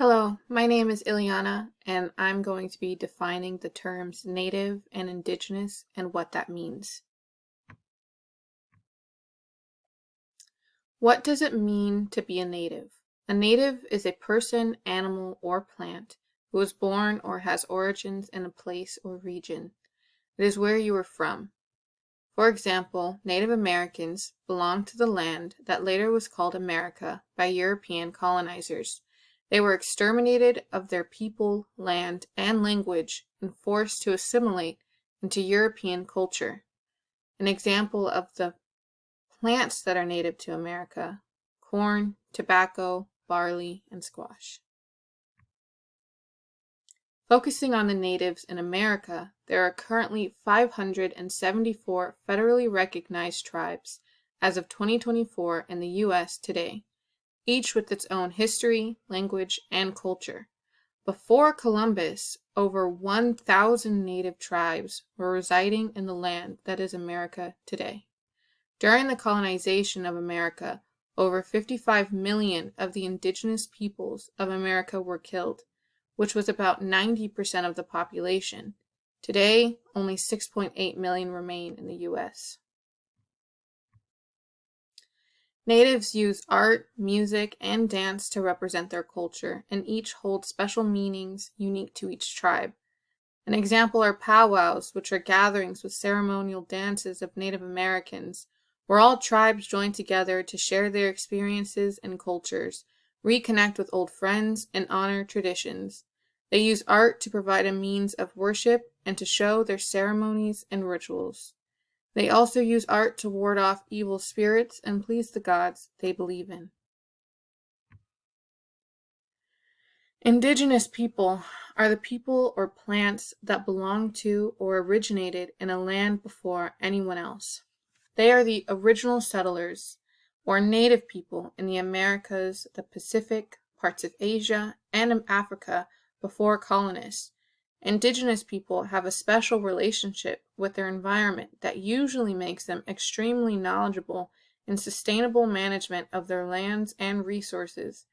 Hello, my name is Ileana, and I'm going to be defining the terms Native and Indigenous and what that means. What does it mean to be a native? A native is a person, animal, or plant who was born or has origins in a place or region. It is where you are from. For example, Native Americans belonged to the land that later was called America by European colonizers. They were exterminated of their people, land, and language and forced to assimilate into European culture. An example of the plants that are native to America: corn, tobacco, barley, and squash. Focusing on the natives in America, there are currently 574 federally recognized tribes as of 2024 in the U.S. today, each with its own history, language, and culture. Before Columbus, over 1,000 native tribes were residing in the land that is America today. During the colonization of America, over 55 million of the indigenous peoples of America were killed, which was about 90% of the population. Today, only 6.8 million remain in the U.S. Natives use art, music, and dance to represent their culture, and each holds special meanings unique to each tribe. An example are powwows, which are gatherings with ceremonial dances of Native Americans, where all tribes join together to share their experiences and cultures, reconnect with old friends, and honor traditions. They use art to provide a means of worship and to show their ceremonies and rituals. They also use art to ward off evil spirits and please the gods they believe in. Indigenous people are the people or plants that belong to or originated in a land before anyone else. They are the original settlers, or native people in the Americas, the Pacific, parts of Asia, and Africa before colonists. Indigenous people have a special relationship with their environment that usually makes them extremely knowledgeable in sustainable management of their lands and resources.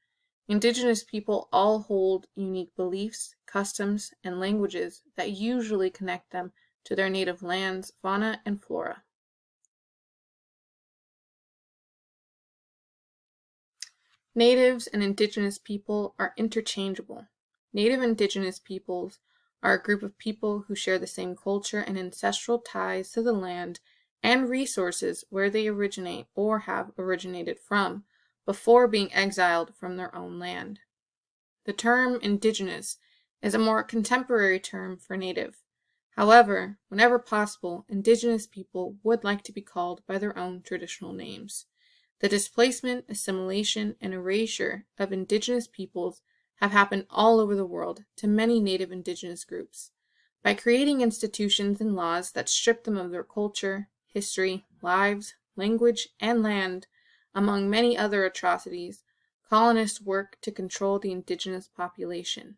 Indigenous people all hold unique beliefs, customs, and languages that usually connect them to their native lands, fauna, and flora. Natives and indigenous people are interchangeable. Native indigenous peoples are a group of people who share the same culture and ancestral ties to the land and resources where they originate or have originated from before being exiled from their own land. The term indigenous is a more contemporary term for native. However, whenever possible, indigenous people would like to be called by their own traditional names. The displacement, assimilation, and erasure of indigenous peoples have happened all over the world to many native indigenous groups. By creating institutions and laws that strip them of their culture, history, lives, language, and land, among many other atrocities, colonists work to control the indigenous population.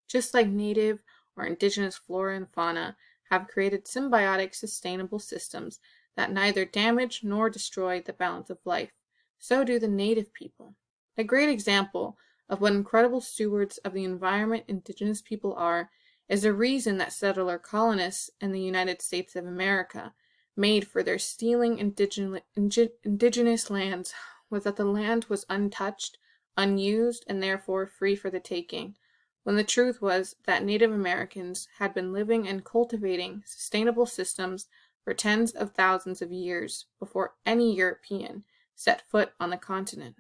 Just like native or indigenous flora and fauna have created symbiotic, sustainable systems that neither damage nor destroy the balance of life, so do the native people. A great example of what incredible stewards of the environment indigenous people are is the reason that settler colonists in the United States of America made for their stealing indigenous lands was that the land was untouched, unused, and therefore free for the taking, when the truth was that Native Americans had been living and cultivating sustainable systems for tens of thousands of years before any European set foot on the continent.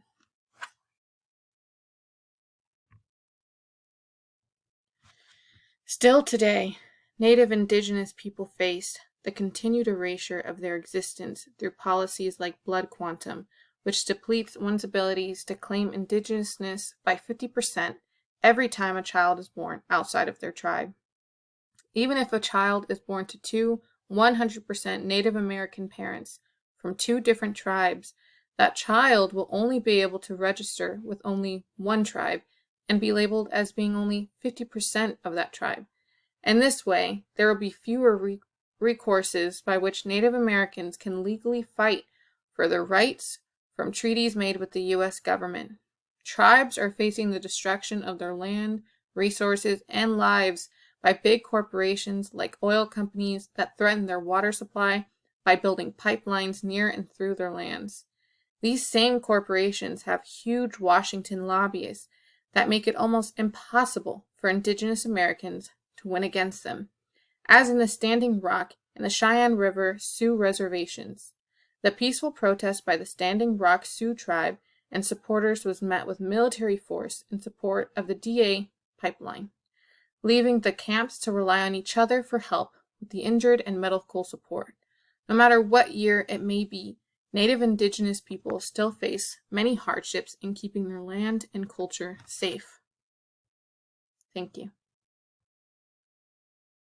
Still today, Native indigenous people face the continued erasure of their existence through policies like blood quantum, which depletes one's abilities to claim indigenousness by 50% every time a child is born outside of their tribe. Even if a child is born to two 100% Native American parents from two different tribes, that child will only be able to register with only one tribe and be labeled as being only 50% of that tribe. In this way, there will be fewer recourses by which Native Americans can legally fight for their rights from treaties made with the U.S. government. Tribes are facing the destruction of their land, resources, and lives by big corporations like oil companies that threaten their water supply by building pipelines near and through their lands. These same corporations have huge Washington lobbyists that make it almost impossible for Indigenous Americans to win against them, as in the Standing Rock and the Cheyenne River Sioux reservations. The peaceful protest by the Standing Rock Sioux tribe and supporters was met with military force in support of the DA pipeline, leaving the camps to rely on each other for help with the injured and medical support. No matter what year it may be, Native Indigenous people still face many hardships in keeping their land and culture safe. Thank you.